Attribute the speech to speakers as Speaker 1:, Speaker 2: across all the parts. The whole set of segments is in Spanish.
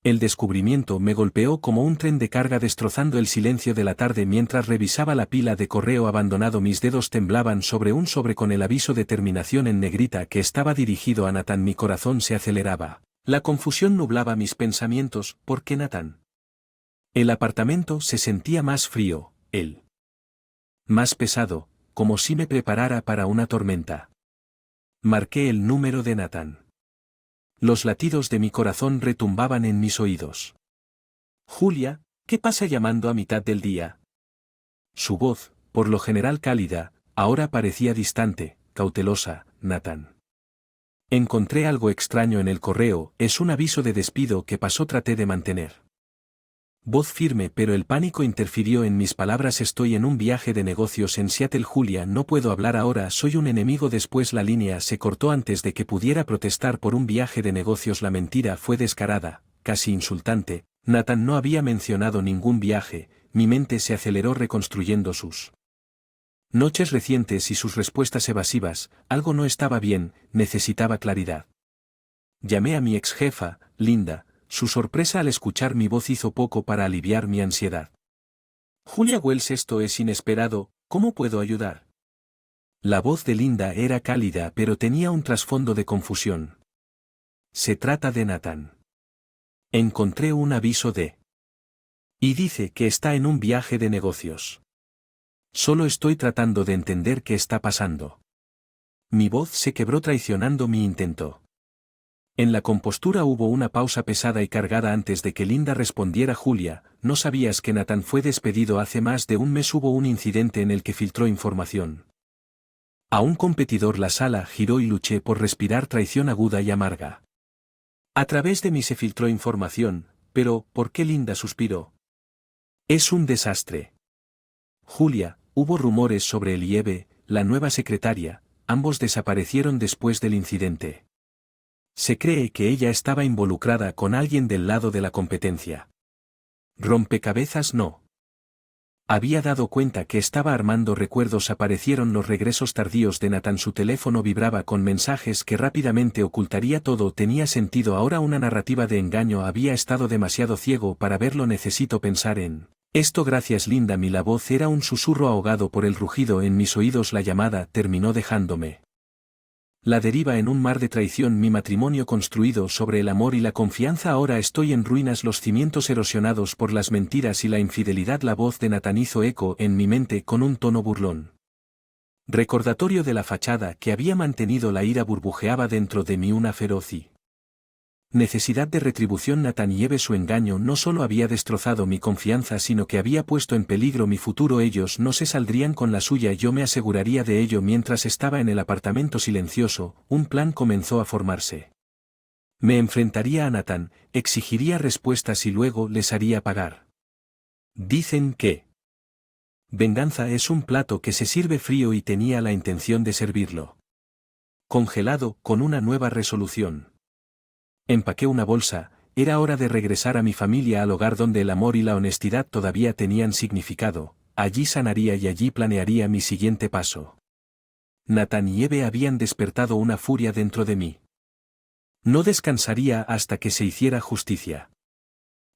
Speaker 1: El descubrimiento me golpeó como un tren de carga destrozando el silencio de la tarde mientras revisaba la pila de correo abandonado. Mis dedos temblaban sobre un sobre con el aviso de terminación en negrita que estaba dirigido a Nathan. Mi corazón se aceleraba. La confusión nublaba mis pensamientos. ¿Por qué Nathan? El apartamento se sentía más frío, más pesado, como si me preparara para una tormenta. Marqué el número de Nathan. Los latidos de mi corazón retumbaban en mis oídos. Julia, ¿qué pasa llamando a mitad del día? Su voz, por lo general cálida, ahora parecía distante, cautelosa. Nathan. Encontré algo extraño en el correo, es un aviso de despido que traté de mantener. Voz firme, pero el pánico interfirió en mis palabras. Estoy en un viaje de negocios en Seattle. Julia, no puedo hablar ahora, soy un enemigo. Después la línea se cortó antes de que pudiera protestar por un viaje de negocios. La mentira fue descarada, casi insultante. Nathan no había mencionado ningún viaje. Mi mente se aceleró reconstruyendo sus noches recientes y sus respuestas evasivas. Algo no estaba bien, necesitaba claridad. Llamé a mi ex jefa, Linda. Su sorpresa al escuchar mi voz hizo poco para aliviar mi ansiedad. Julia Wells, esto es inesperado, ¿cómo puedo ayudar? La voz de Linda era cálida pero tenía un trasfondo de confusión. Se trata de Nathan. Encontré un aviso y dice que está en un viaje de negocios. Solo estoy tratando de entender qué está pasando. Mi voz se quebró traicionando mi intento. En la compostura hubo una pausa pesada y cargada antes de que Linda respondiera. Julia, ¿no sabías que Nathan fue despedido hace más de un mes? Hubo un incidente en el que filtró información a un competidor. La sala giró y luché por respirar. Traición aguda y amarga. A través de mí se filtró información, pero, ¿por qué? Linda suspiró. Es un desastre. Julia, hubo rumores sobre Elieve, la nueva secretaria, ambos desaparecieron después del incidente. Se cree que ella estaba involucrada con alguien del lado de la competencia. Rompecabezas no. Había dado cuenta que estaba armando recuerdos. Aparecieron los regresos tardíos de Nathan. Su teléfono vibraba con mensajes que rápidamente ocultaría. Todo tenía sentido ahora. Una narrativa de engaño. Había estado demasiado ciego para verlo. Necesito pensar en esto. Gracias Linda. La voz era un susurro ahogado por el rugido en mis oídos. La llamada terminó dejándome la deriva en un mar de traición. Mi matrimonio construido sobre el amor y la confianza ahora estoy en ruinas. Los cimientos erosionados por las mentiras y la infidelidad. La voz de Nathan hizo eco en mi mente con un tono burlón. Recordatorio de la fachada que había mantenido. La ira burbujeaba dentro de mí, una feroz necesidad de retribución. Nathan y Eve, su engaño no solo había destrozado mi confianza sino que había puesto en peligro mi futuro. Ellos no se saldrían con la suya, yo me aseguraría de ello. Mientras estaba en el apartamento silencioso, un plan comenzó a formarse. Me enfrentaría a Nathan, exigiría respuestas y luego les haría pagar. Dicen que venganza es un plato que se sirve frío y tenía la intención de servirlo congelado, con una nueva resolución. Empaqué una bolsa. Era hora de regresar a mi familia, al hogar donde el amor y la honestidad todavía tenían significado. Allí sanaría y allí planearía mi siguiente paso. Nathan y Eve habían despertado una furia dentro de mí. No descansaría hasta que se hiciera justicia.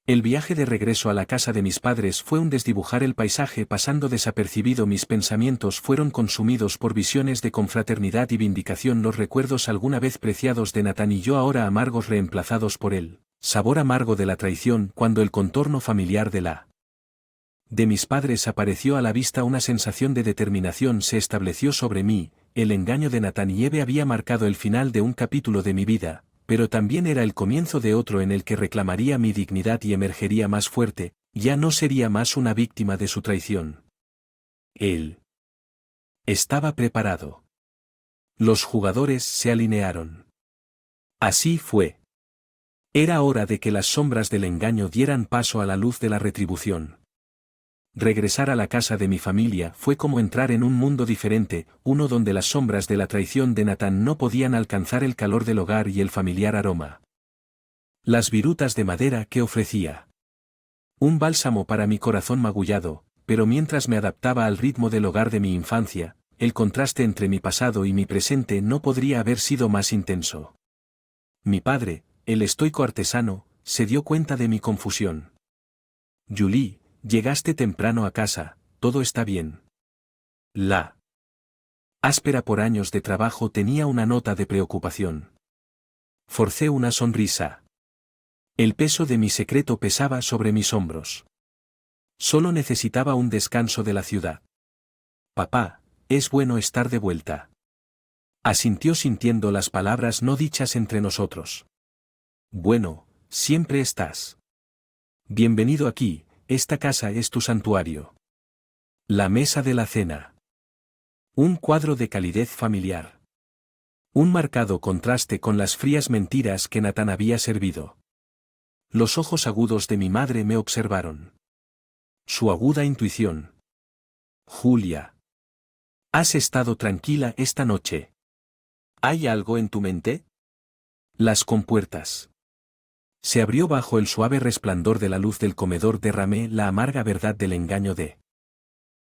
Speaker 1: El viaje de regreso a la casa de mis padres fue un desdibujar el paisaje pasando desapercibido. Mis pensamientos fueron consumidos por visiones de confraternidad y vindicación. Los recuerdos alguna vez preciados de Nathan y yo ahora amargos, reemplazados por el sabor amargo de la traición. Cuando el contorno familiar de mis padres apareció a la vista, una sensación de determinación se estableció sobre mí. El engaño de Nathan y Eve había marcado el final de un capítulo de mi vida, pero también era el comienzo de otro en el que reclamaría mi dignidad y emergería más fuerte. Ya no sería más una víctima de su traición. Él estaba preparado. Los jugadores se alinearon. Así fue. Era hora de que las sombras del engaño dieran paso a la luz de la retribución. Regresar a la casa de mi familia fue como entrar en un mundo diferente, uno donde las sombras de la traición de Nathan no podían alcanzar el calor del hogar y el familiar aroma. Las virutas de madera que ofrecía. Un bálsamo para mi corazón magullado, pero mientras me adaptaba al ritmo del hogar de mi infancia, el contraste entre mi pasado y mi presente no podría haber sido más intenso. Mi padre, el estoico artesano, se dio cuenta de mi confusión. Julie, llegaste temprano a casa, todo está bien. La áspera por años de trabajo tenía una nota de preocupación. Forcé una sonrisa. El peso de mi secreto pesaba sobre mis hombros. Solo necesitaba un descanso de la ciudad. Papá, es bueno estar de vuelta. Asintió sintiendo las palabras no dichas entre nosotros. Bueno, siempre estás. Bienvenido aquí, esta casa es tu santuario. La mesa de la cena. Un cuadro de calidez familiar. Un marcado contraste con las frías mentiras que Nathan había servido. Los ojos agudos de mi madre me observaron. Su aguda intuición. Julia. ¿Has estado tranquila esta noche? ¿Hay algo en tu mente? Las compuertas. Se abrió bajo el suave resplandor de la luz del comedor. Derramé la amarga verdad del engaño de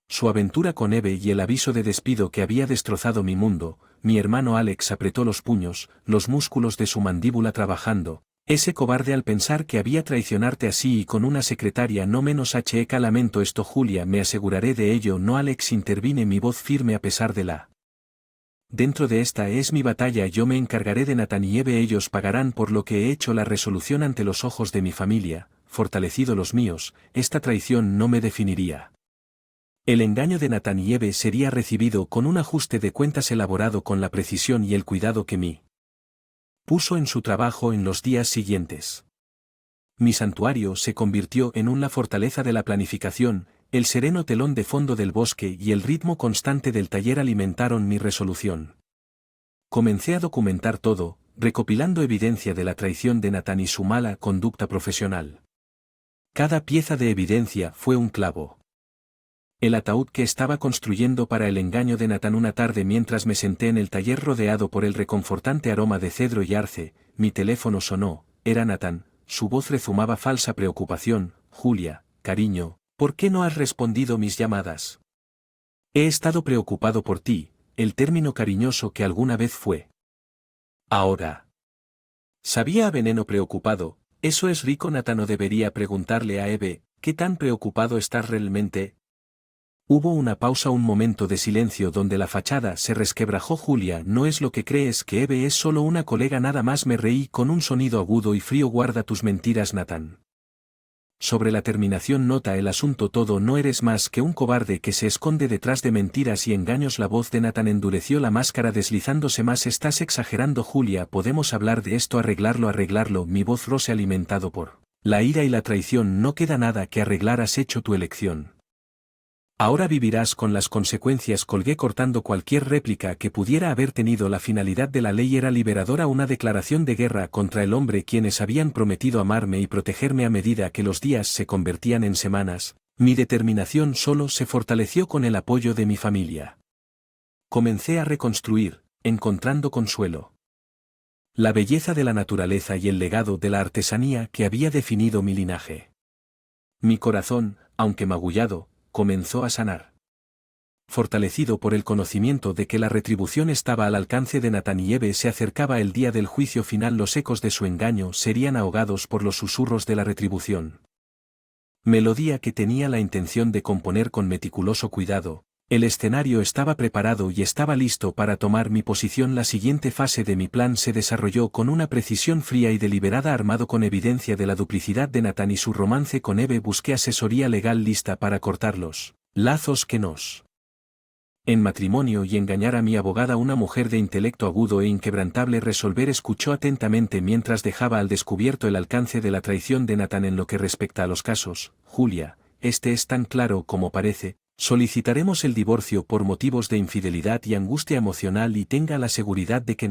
Speaker 1: su aventura con Eve y el aviso de despido que había destrozado mi mundo. Mi hermano Alex apretó los puños, los músculos de su mandíbula trabajando. Ese cobarde al pensar que había traicionarte así y con una secretaria no menos heca. Lamento esto, Julia, me aseguraré de ello. No, Alex, intervine, mi voz firme a pesar de la. Dentro de esta es mi batalla, yo me encargaré de Nathan y Eve, ellos pagarán por lo que he hecho. La resolución ante los ojos de mi familia, fortalecido los míos, esta traición no me definiría. El engaño de Nathan y Eve sería recibido con un ajuste de cuentas elaborado con la precisión y el cuidado que mi puso en su trabajo en los días siguientes. Mi santuario se convirtió en la fortaleza de la planificación. El sereno telón de fondo del bosque y el ritmo constante del taller alimentaron mi resolución. Comencé a documentar todo, recopilando evidencia de la traición de Nathan y su mala conducta profesional. Cada pieza de evidencia fue un clavo. El ataúd que estaba construyendo para el engaño de Nathan. Una tarde, mientras me senté en el taller rodeado por el reconfortante aroma de cedro y arce, mi teléfono sonó. Era Nathan, su voz rezumaba falsa preocupación. Julia, cariño, ¿por qué no has respondido mis llamadas? He estado preocupado por ti, el término cariñoso que alguna vez fue. Ahora. Sabía a veneno preocupado. Eso es rico. Nathan no debería preguntarle a Eve, ¿qué tan preocupado estás realmente? Hubo una pausa, un momento de silencio donde la fachada se resquebrajó. Julia, no es lo que crees, que Eve es solo una colega nada más. Me reí con un sonido agudo y frío. Guarda tus mentiras, Nathan. Sobre la terminación, nota el asunto todo. No eres más que un cobarde que se esconde detrás de mentiras y engaños. La voz de Nathan endureció, la máscara deslizándose más. Estás exagerando, Julia, podemos hablar de esto, arreglarlo. Mi voz roce alimentado por la ira y la traición. No queda nada que arreglar, has hecho tu elección. Ahora vivirás con las consecuencias. Colgué cortando cualquier réplica que pudiera haber tenido. La finalidad de la ley era liberadora, una declaración de guerra contra el hombre quienes habían prometido amarme y protegerme. A medida que los días se convertían en semanas, mi determinación solo se fortaleció con el apoyo de mi familia. Comencé a reconstruir, encontrando consuelo. La belleza de la naturaleza y el legado de la artesanía que había definido mi linaje. Mi corazón, aunque magullado, comenzó a sanar. Fortalecido por el conocimiento de que la retribución estaba al alcance de Nathan y Eve, se acercaba el día del juicio final. Los ecos de su engaño serían ahogados por los susurros de la retribución. Melodía que tenía la intención de componer con meticuloso cuidado. El escenario estaba preparado y estaba listo para tomar mi posición. La siguiente fase de mi plan se desarrolló con una precisión fría y deliberada, armado con evidencia de la duplicidad de Nathan y su romance con Eve. Busqué asesoría legal lista para cortar los lazos que nos en matrimonio y engañar a mi abogada, una mujer de intelecto agudo e inquebrantable. Resolver escuchó atentamente mientras dejaba al descubierto el alcance de la traición de Nathan. En lo que respecta a los casos, Julia, este es tan claro como parece. Solicitaremos el divorcio por motivos de infidelidad y angustia emocional, y tenga la seguridad de que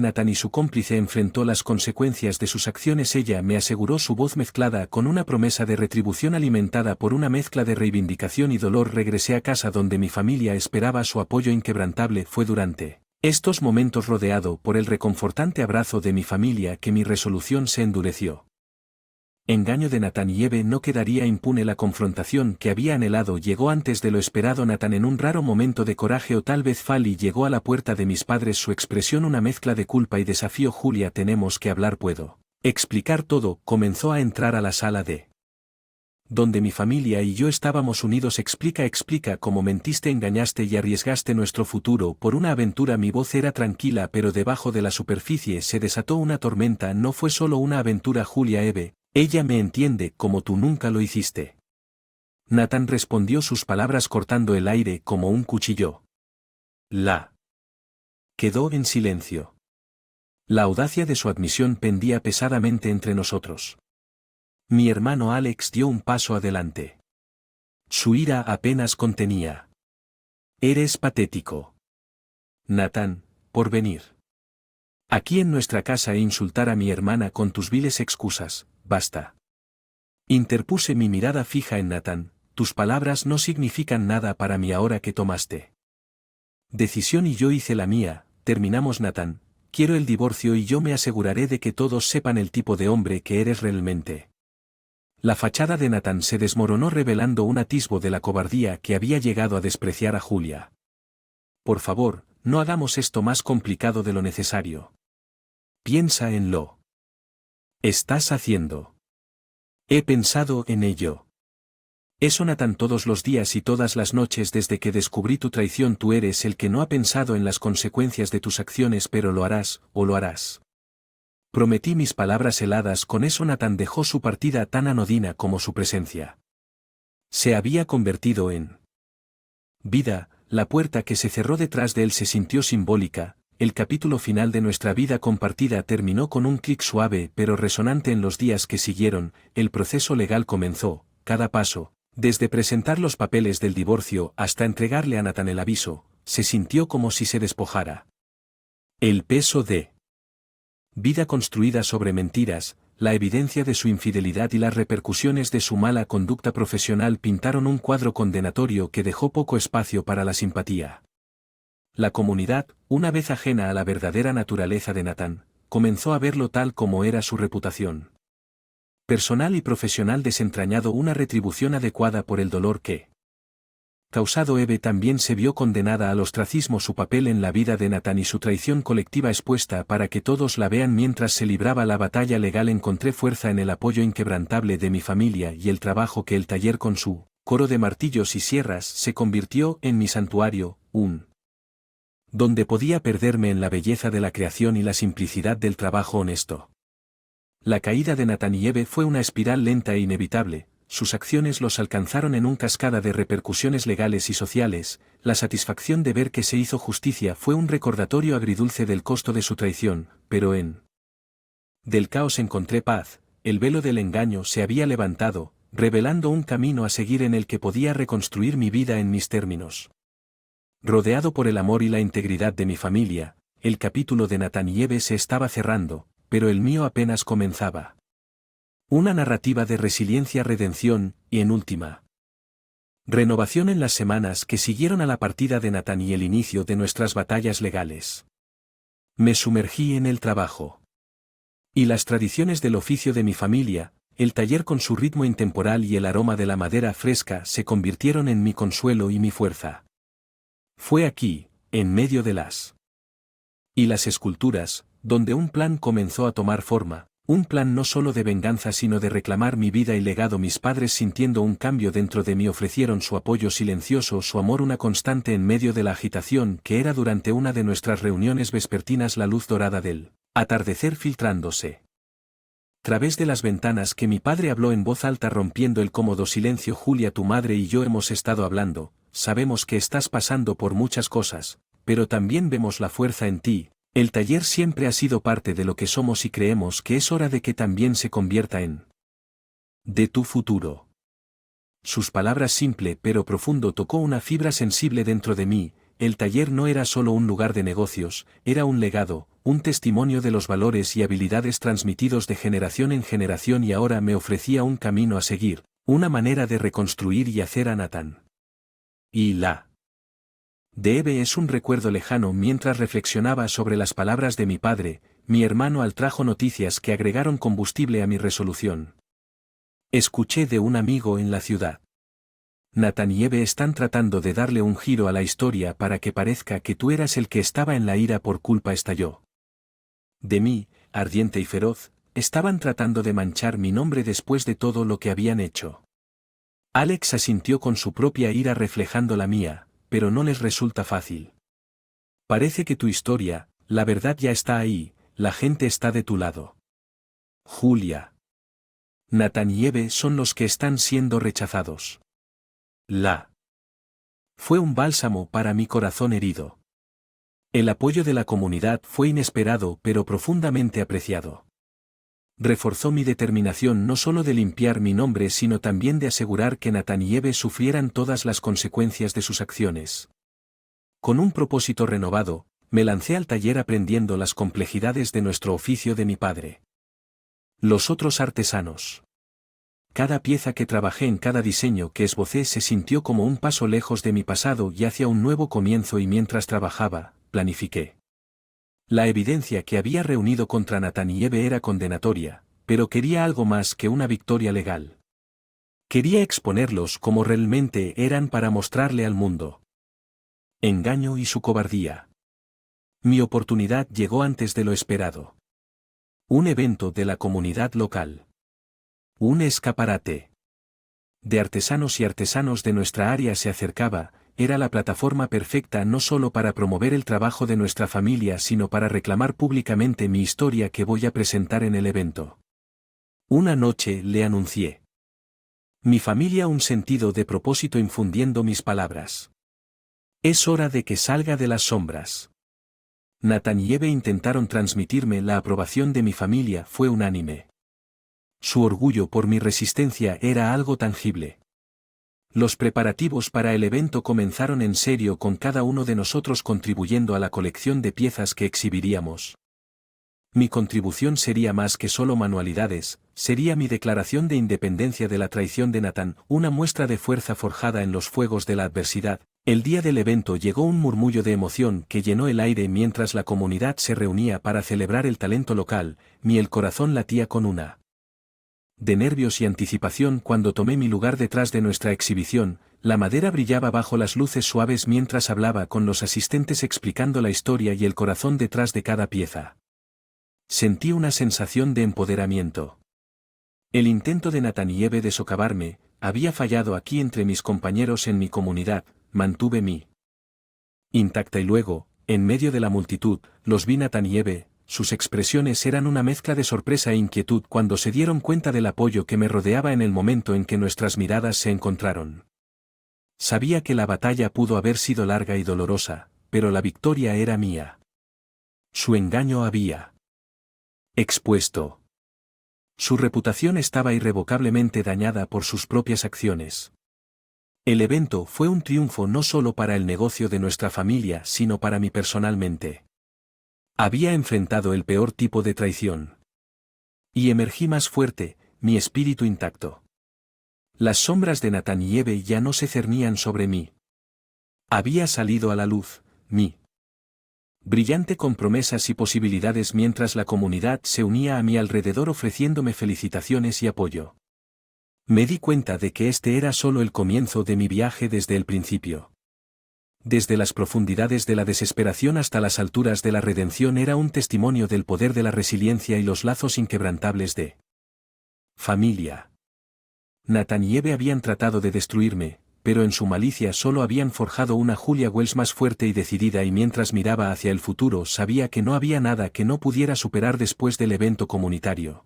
Speaker 1: Nathan y su cómplice enfrentó las consecuencias de sus acciones. Ella me aseguró, su voz mezclada con una promesa de retribución alimentada por una mezcla de reivindicación y dolor. Regresé a casa donde mi familia esperaba su apoyo inquebrantable. Fue durante estos momentos, rodeado por el reconfortante abrazo de mi familia, que mi resolución se endureció. Engaño de Nathan y Eve no quedaría impune. La confrontación que había anhelado llegó antes de lo esperado. Nathan, en un raro momento de coraje o tal vez Fali, llegó a la puerta de mis padres, su expresión una mezcla de culpa y desafío. Julia, tenemos que hablar, ¿puedo Explicar todo. Comenzó a entrar a la sala de donde mi familia y yo estábamos unidos. Explica cómo mentiste, engañaste y arriesgaste nuestro futuro por una aventura. Mi voz era tranquila, pero debajo de la superficie se desató una tormenta. No fue solo una aventura, Julia Eve, ella me entiende como tú nunca lo hiciste. Nathan respondió, sus palabras cortando el aire como un cuchillo. Quedó en silencio. La audacia de su admisión pendía pesadamente entre nosotros. Mi hermano Alex dio un paso adelante. Su ira apenas contenía. Eres patético, Nathan, por venir aquí en nuestra casa e insultar a mi hermana con tus viles excusas. Basta. Interpuse mi mirada fija en Nathan. Tus palabras no significan nada para mí ahora que tomaste decisión y yo hice la mía. Terminamos, Nathan. Quiero el divorcio y yo me aseguraré de que todos sepan el tipo de hombre que eres realmente. La fachada de Nathan se desmoronó revelando un atisbo de la cobardía que había llegado a despreciar a Julia. Por favor, no hagamos esto más complicado de lo necesario. Piensa en lo estás haciendo. He pensado en ello. Eso, Nathan, todos los días y todas las noches desde que descubrí tu traición. Tú eres el que no ha pensado en las consecuencias de tus acciones, pero lo harás, o lo harás. Prometí, mis palabras heladas. Con eso Nathan dejó su partida tan anodina como su presencia. Se había convertido en vida. La puerta que se cerró detrás de él se sintió simbólica. El capítulo final de nuestra vida compartida terminó con un clic suave pero resonante. En los días que siguieron, el proceso legal comenzó. Cada paso, desde presentar los papeles del divorcio hasta entregarle a Nathan el aviso, se sintió como si se despojara el peso de vida construida sobre mentiras. La evidencia de su infidelidad y las repercusiones de su mala conducta profesional pintaron un cuadro condenatorio que dejó poco espacio para la simpatía. La comunidad, una vez ajena a la verdadera naturaleza de Nathan, comenzó a verlo tal como era su reputación personal y profesional desentrañado, una retribución adecuada por el dolor que causado. Eve también se vio condenada al ostracismo. Su papel en la vida de Nathan y su traición colectiva expuesta para que todos la vean. Mientras se libraba la batalla legal encontré fuerza en el apoyo inquebrantable de mi familia y el trabajo que el taller con su coro de martillos y sierras se convirtió en mi santuario, donde podía perderme en la belleza de la creación y la simplicidad del trabajo honesto. La caída de Nathan y Eve fue una espiral lenta e inevitable. Sus acciones los alcanzaron en una cascada de repercusiones legales y sociales. La satisfacción de ver que se hizo justicia fue un recordatorio agridulce del costo de su traición, pero del caos encontré paz. El velo del engaño se había levantado, revelando un camino a seguir en el que podía reconstruir mi vida en mis términos. Rodeado por el amor y la integridad de mi familia, el capítulo de Nathan y Eve se estaba cerrando, pero el mío apenas comenzaba. Una narrativa de resiliencia, redención, y en última renovación en las semanas que siguieron a la partida de Nathan y el inicio de nuestras batallas legales. Me sumergí en el trabajo y las tradiciones del oficio de mi familia. El taller con su ritmo intemporal y el aroma de la madera fresca se convirtieron en mi consuelo y mi fuerza. Fue aquí, en medio de las esculturas, donde un plan comenzó a tomar forma, un plan no solo de venganza sino de reclamar mi vida y legado. Mis padres, sintiendo un cambio dentro de mí, ofrecieron su apoyo silencioso, su amor una constante en medio de la agitación que era durante una de nuestras reuniones vespertinas. La luz dorada del atardecer filtrándose través de las ventanas que mi padre habló en voz alta rompiendo el cómodo silencio. Julia, tu madre y yo hemos estado hablando, sabemos que estás pasando por muchas cosas, pero también vemos la fuerza en ti. El taller siempre ha sido parte de lo que somos y creemos que es hora de que también se convierta en de tu futuro. Sus palabras, simple pero profundo, tocó una fibra sensible dentro de mí. El taller no era solo un lugar de negocios, era un legado, un testimonio de los valores y habilidades transmitidos de generación en generación, y ahora me ofrecía un camino a seguir, una manera de reconstruir y hacer a Nathan y la de Eve es un recuerdo lejano. Mientras reflexionaba sobre las palabras de mi padre, mi hermano Al trajo noticias que agregaron combustible a mi resolución. Escuché de un amigo en la ciudad. Nathan y Eve están tratando de darle un giro a la historia para que parezca que tú eras el que estaba en la ira por culpa. Estalló de mí, ardiente y feroz, estaban tratando de manchar mi nombre después de todo lo que habían hecho. Alex asintió con su propia ira reflejando la mía, pero no les resulta fácil. Parece que tu historia, la verdad ya está ahí, la gente está de tu lado. Julia. Nathan y Eve son los que están siendo rechazados. Fue un bálsamo para mi corazón herido. El apoyo de la comunidad fue inesperado pero profundamente apreciado. Reforzó mi determinación no solo de limpiar mi nombre sino también de asegurar que Nathan y Eve sufrieran todas las consecuencias de sus acciones. Con un propósito renovado, me lancé al taller aprendiendo las complejidades de nuestro oficio de mi padre. Los otros artesanos. Cada pieza que trabajé en cada diseño que esbocé se sintió como un paso lejos de mi pasado y hacia un nuevo comienzo y mientras trabajaba, planifiqué. La evidencia que había reunido contra Nathan y Eve era condenatoria, pero quería algo más que una victoria legal. Quería exponerlos como realmente eran para mostrarle al mundo. Engaño y su cobardía. Mi oportunidad llegó antes de lo esperado. Un evento de la comunidad local. Un escaparate de artesanos y artesanos de nuestra área se acercaba, era la plataforma perfecta no solo para promover el trabajo de nuestra familia sino para reclamar públicamente mi historia que voy a presentar en el evento. Una noche le anuncié. Mi familia un sentido de propósito infundiendo mis palabras. Es hora de que salga de las sombras. Nathan y Eve intentaron transmitirme la aprobación de mi familia fue unánime. Su orgullo por mi resistencia era algo tangible. Los preparativos para el evento comenzaron en serio con cada uno de nosotros contribuyendo a la colección de piezas que exhibiríamos. Mi contribución sería más que solo manualidades, sería mi declaración de independencia de la traición de Nathan, una muestra de fuerza forjada en los fuegos de la adversidad. El día del evento llegó un murmullo de emoción que llenó el aire mientras la comunidad se reunía para celebrar el talento local, el corazón latía con una de nervios y anticipación cuando tomé mi lugar detrás de nuestra exhibición, la madera brillaba bajo las luces suaves mientras hablaba con los asistentes explicando la historia y el corazón detrás de cada pieza. Sentí una sensación de empoderamiento. El intento de Nathan y Eve de socavarme, había fallado aquí entre mis compañeros en mi comunidad, mantuve mi intacta y luego, en medio de la multitud, los vi Nathan y Eve. Sus expresiones eran una mezcla de sorpresa e inquietud cuando se dieron cuenta del apoyo que me rodeaba en el momento en que nuestras miradas se encontraron. Sabía que la batalla pudo haber sido larga y dolorosa, pero la victoria era mía. Su engaño había expuesto. Su reputación estaba irrevocablemente dañada por sus propias acciones. El evento fue un triunfo no solo para el negocio de nuestra familia sino para mí personalmente. Había enfrentado el peor tipo de traición. Y emergí más fuerte, mi espíritu intacto. Las sombras de Nathan y Eve ya no se cernían sobre mí. Había salido a la luz, mi brillante con promesas y posibilidades mientras la comunidad se unía a mi alrededor ofreciéndome felicitaciones y apoyo. Me di cuenta de que este era solo el comienzo de mi viaje desde el principio. Desde las profundidades de la desesperación hasta las alturas de la redención era un testimonio del poder de la resiliencia y los lazos inquebrantables de familia. Nathan y Eve habían tratado de destruirme, pero en su malicia solo habían forjado una Julia Wells más fuerte y decidida y mientras miraba hacia el futuro sabía que no había nada que no pudiera superar después del evento comunitario.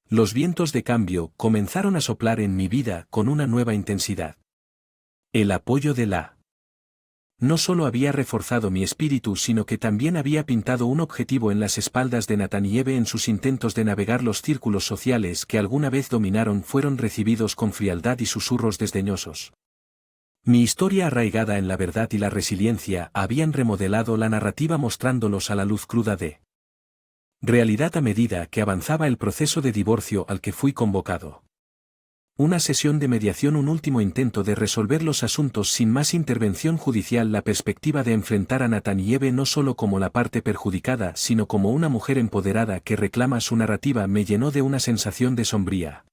Speaker 1: Los vientos de cambio comenzaron a soplar en mi vida con una nueva intensidad. El apoyo de la no solo había reforzado mi espíritu sino que también había pintado un objetivo en las espaldas de Nathan y Eve en sus intentos de navegar los círculos sociales que alguna vez dominaron fueron recibidos con frialdad y susurros desdeñosos. Mi historia arraigada en la verdad y la resiliencia habían remodelado la narrativa mostrándolos a la luz cruda de realidad a medida que avanzaba el proceso de divorcio al que fui convocado. Una sesión de mediación, un último intento de resolver los asuntos sin más intervención judicial, la perspectiva de enfrentar a Nathan y Eve no solo como la parte perjudicada sino como una mujer empoderada que reclama su narrativa me llenó de una sensación de sombría.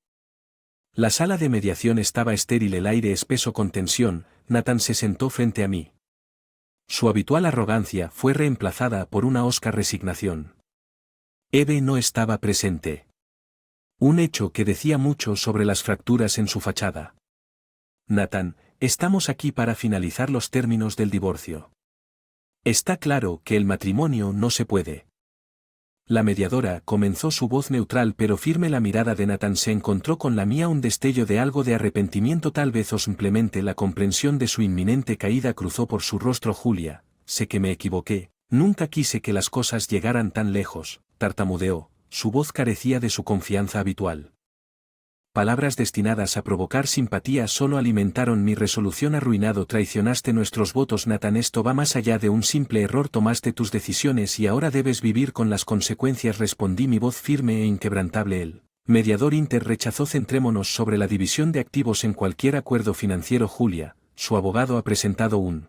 Speaker 1: La sala de mediación estaba estéril, el aire espeso con tensión. Nathan se sentó frente a mí. Su habitual arrogancia fue reemplazada por una hosca resignación. Eve no estaba presente. Un hecho que decía mucho sobre las fracturas en su fachada. Nathan, estamos aquí para finalizar los términos del divorcio. Está claro que el matrimonio no se puede. La mediadora comenzó su voz neutral pero firme. La mirada de Nathan se encontró con la mía, un destello de algo de arrepentimiento tal vez o simplemente la comprensión de su inminente caída cruzó por su rostro. Julia, sé que me equivoqué, nunca quise que las cosas llegaran tan lejos, tartamudeó, su voz carecía de su confianza habitual. Palabras destinadas a provocar simpatía solo alimentaron mi resolución. Arruinado, traicionaste nuestros votos. Nathan, esto va más allá de un simple error, tomaste tus decisiones y ahora debes vivir con las consecuencias, respondí, mi voz firme e inquebrantable. El mediador rechazó. Centrémonos sobre la división de activos en cualquier acuerdo financiero. Julia, su abogado ha presentado un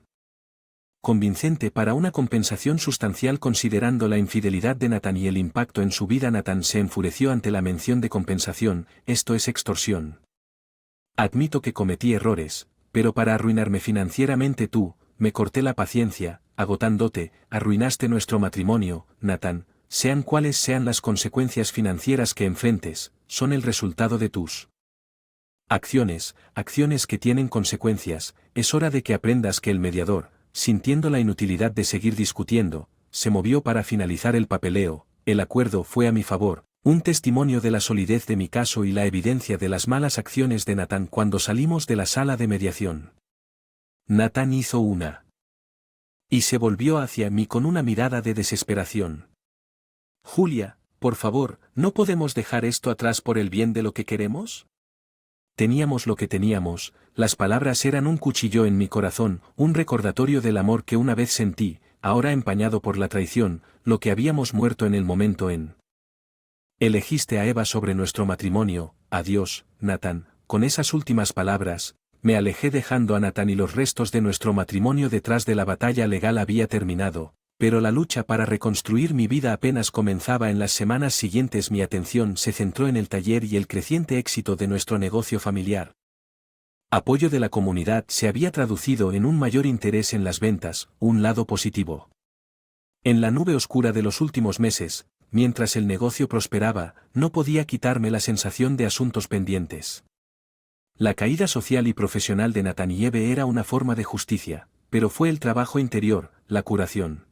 Speaker 1: convincente para una compensación sustancial considerando la infidelidad de Nathan y el impacto en su vida. Nathan se enfureció ante la mención de compensación. Esto es extorsión. Admito que cometí errores, pero para arruinarme financieramente tú, me corté la paciencia, agotándote, arruinaste nuestro matrimonio. Nathan, sean cuales sean las consecuencias financieras que enfrentes, son el resultado de tus acciones que tienen consecuencias. Es hora de que aprendas que el mediador, sintiendo la inutilidad de seguir discutiendo, se movió para finalizar el papeleo. El acuerdo fue a mi favor, un testimonio de la solidez de mi caso y la evidencia de las malas acciones de Nathan. Cuando salimos de la sala de mediación, Nathan hizo una y se volvió hacia mí con una mirada de desesperación. Julia, por favor, ¿no podemos dejar esto atrás por el bien de lo que queremos? Teníamos lo que teníamos, las palabras eran un cuchillo en mi corazón, un recordatorio del amor que una vez sentí, ahora empañado por la traición, lo que habíamos muerto en el momento en. Elegiste a Eva sobre nuestro matrimonio. Adiós, Nathan. Con esas últimas palabras, me alejé dejando a Nathan y los restos de nuestro matrimonio detrás. De la batalla legal había terminado, pero la lucha para reconstruir mi vida apenas comenzaba. En las semanas siguientes mi atención se centró en el taller y el creciente éxito de nuestro negocio familiar. Apoyo de la comunidad se había traducido en un mayor interés en las ventas, un lado positivo. En la nube oscura de los últimos meses, mientras el negocio prosperaba, no podía quitarme la sensación de asuntos pendientes. La caída social y profesional de Nathan y Eve era una forma de justicia, pero fue el trabajo interior, la curación.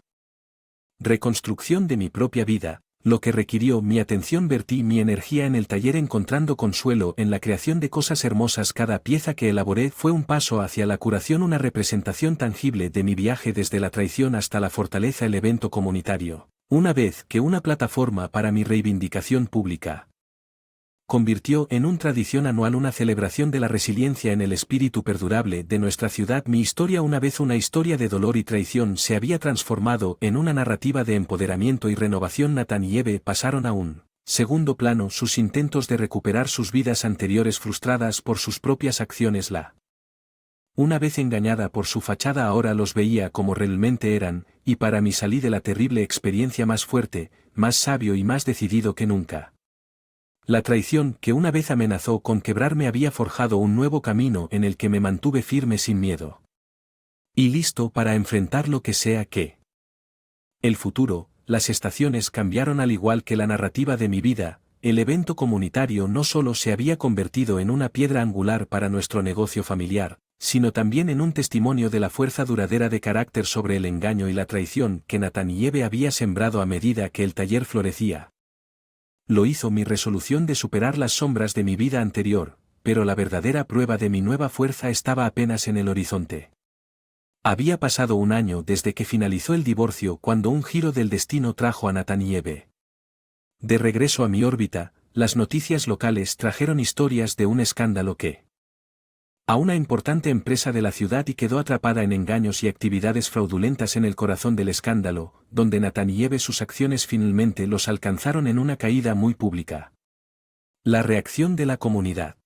Speaker 1: Reconstrucción de mi propia vida, lo que requirió mi atención. Vertí mi energía en el taller encontrando consuelo en la creación de cosas hermosas. Cada pieza que elaboré fue un paso hacia la curación, una representación tangible de mi viaje desde la traición hasta la fortaleza. El evento comunitario, una vez que una plataforma para mi reivindicación pública, convirtió en una tradición anual, una celebración de la resiliencia en el espíritu perdurable de nuestra ciudad. Mi historia, una vez una historia de dolor y traición, se había transformado en una narrativa de empoderamiento y renovación. Nathan y Eve pasaron a un segundo plano, sus intentos de recuperar sus vidas anteriores frustradas por sus propias acciones. Una vez engañada por su fachada, ahora los veía como realmente eran, y para mí salí de la terrible experiencia más fuerte, más sabio y más decidido que nunca. La traición que una vez amenazó con quebrarme había forjado un nuevo camino en el que me mantuve firme sin miedo. Y listo para enfrentar lo que sea que. El futuro, las estaciones cambiaron al igual que la narrativa de mi vida. El evento comunitario no solo se había convertido en una piedra angular para nuestro negocio familiar, sino también en un testimonio de la fuerza duradera de carácter sobre el engaño y la traición que Nathan y Eve había sembrado a medida que el taller florecía. Lo hizo mi resolución de superar las sombras de mi vida anterior, pero la verdadera prueba de mi nueva fuerza estaba apenas en el horizonte. Había pasado un año desde que finalizó el divorcio cuando un giro del destino trajo a Nathan y Eve de regreso a mi órbita. Las noticias locales trajeron historias de un escándalo que a una importante empresa de la ciudad y quedó atrapada en engaños y actividades fraudulentas. En el corazón del escándalo, donde Nathan y Eve sus acciones finalmente los alcanzaron en una caída muy pública. La reacción de la comunidad.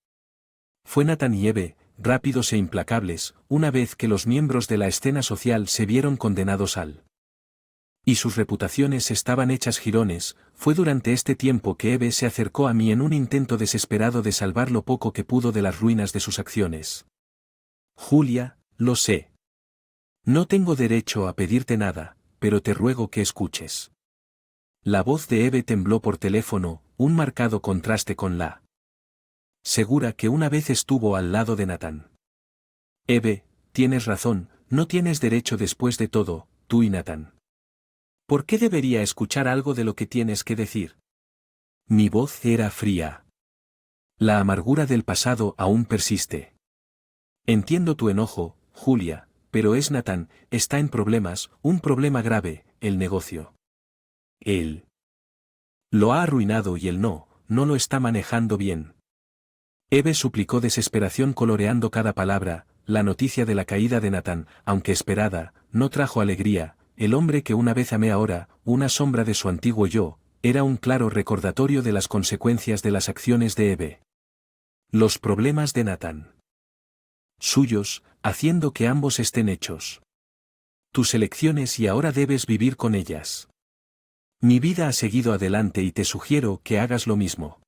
Speaker 1: Fue Nathan y Eve, rápidos e implacables, una vez que los miembros de la escena social se vieron condenados al y sus reputaciones estaban hechas jirones. Fue durante este tiempo que Eve se acercó a mí en un intento desesperado de salvar lo poco que pudo de las ruinas de sus acciones. Julia, lo sé. No tengo derecho a pedirte nada, pero te ruego que escuches. La voz de Eve tembló por teléfono, un marcado contraste con la segura que una vez estuvo al lado de Nathan. Eve, tienes razón, no tienes derecho después de todo, tú y Nathan. ¿Por qué debería escuchar algo de lo que tienes que decir? Mi voz era fría. La amargura del pasado aún persiste. Entiendo tu enojo, Julia, pero es Nathan, está en problemas, un problema grave, el negocio. Él lo ha arruinado y él no lo está manejando bien. Eve suplicó desesperación coloreando cada palabra. La noticia de la caída de Nathan, aunque esperada, no trajo alegría. El hombre que una vez amé ahora, una sombra de su antiguo yo, era un claro recordatorio de las consecuencias de las acciones de Eve. Los problemas de Nathan. Suyos, haciendo que ambos estén hechos. Tus elecciones y ahora debes vivir con ellas. Mi vida ha seguido adelante y te sugiero que hagas lo mismo.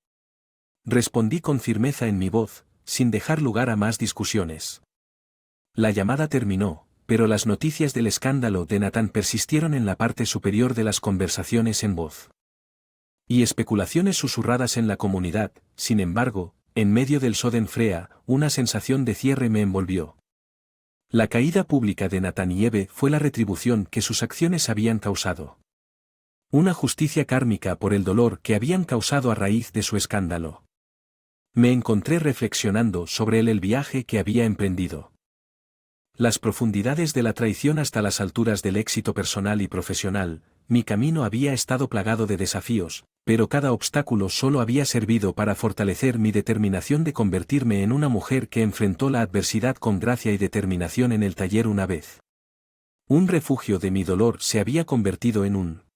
Speaker 1: Respondí con firmeza en mi voz, sin dejar lugar a más discusiones. La llamada terminó, pero las noticias del escándalo de Nathan persistieron en la parte superior de las conversaciones en voz. Y especulaciones susurradas en la comunidad. Sin embargo, en medio del Schadenfreude, una sensación de cierre me envolvió. La caída pública de Nathan y Eve fue la retribución que sus acciones habían causado. Una justicia kármica por el dolor que habían causado a raíz de su escándalo. Me encontré reflexionando sobre el viaje que había emprendido. Las profundidades de la traición hasta las alturas del éxito personal y profesional. Mi camino había estado plagado de desafíos, pero cada obstáculo solo había servido para fortalecer mi determinación de convertirme en una mujer que enfrentó la adversidad con gracia y determinación en el taller una vez. Un refugio de mi dolor se había convertido en un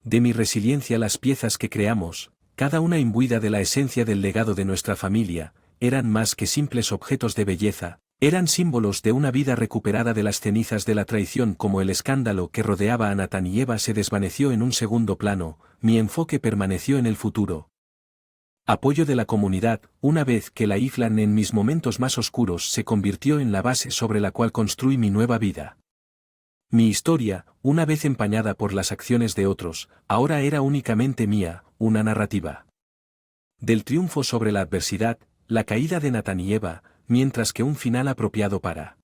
Speaker 1: de mi resiliencia. Las piezas que creamos, cada una imbuida de la esencia del legado de nuestra familia, eran más que simples objetos de belleza, eran símbolos de una vida recuperada de las cenizas de la traición. Como el escándalo que rodeaba a Nathan y Eva se desvaneció en un segundo plano, mi enfoque permaneció en el futuro. Apoyo de la comunidad. Una vez que la IFLAN en mis momentos más oscuros se convirtió en la base sobre la cual construí mi nueva vida. Mi historia, una vez empañada por las acciones de otros, ahora era únicamente mía, una narrativa. Del triunfo sobre la adversidad, la caída de Nathan y Eva, mientras que un final apropiado para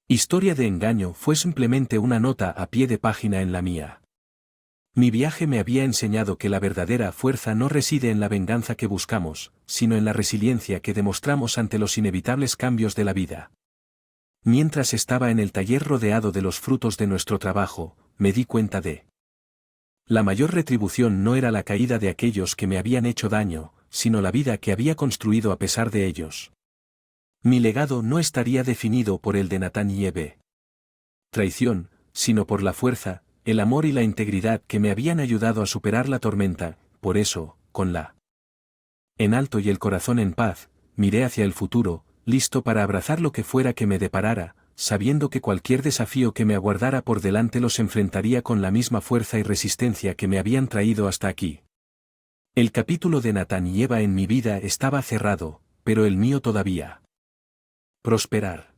Speaker 1: Historia de engaño fue simplemente una nota a pie de página en la mía. Mi viaje me había enseñado que la verdadera fuerza no reside en la venganza que buscamos, sino en la resiliencia que demostramos ante los inevitables cambios de la vida. Mientras estaba en el taller rodeado de los frutos de nuestro trabajo, me di cuenta de la mayor retribución no era la caída de aquellos que me habían hecho daño, sino la vida que había construido a pesar de ellos. Mi legado no estaría definido por el de Nathan y Eve. Traición, sino por la fuerza, el amor y la integridad que me habían ayudado a superar la tormenta. Por eso, con la en alto y el corazón en paz, miré hacia el futuro, listo para abrazar lo que fuera que me deparara, sabiendo que cualquier desafío que me aguardara por delante los enfrentaría con la misma fuerza y resistencia que me habían traído hasta aquí. El capítulo de Nathan y Eva en mi vida estaba cerrado, pero el mío todavía. Prosperar.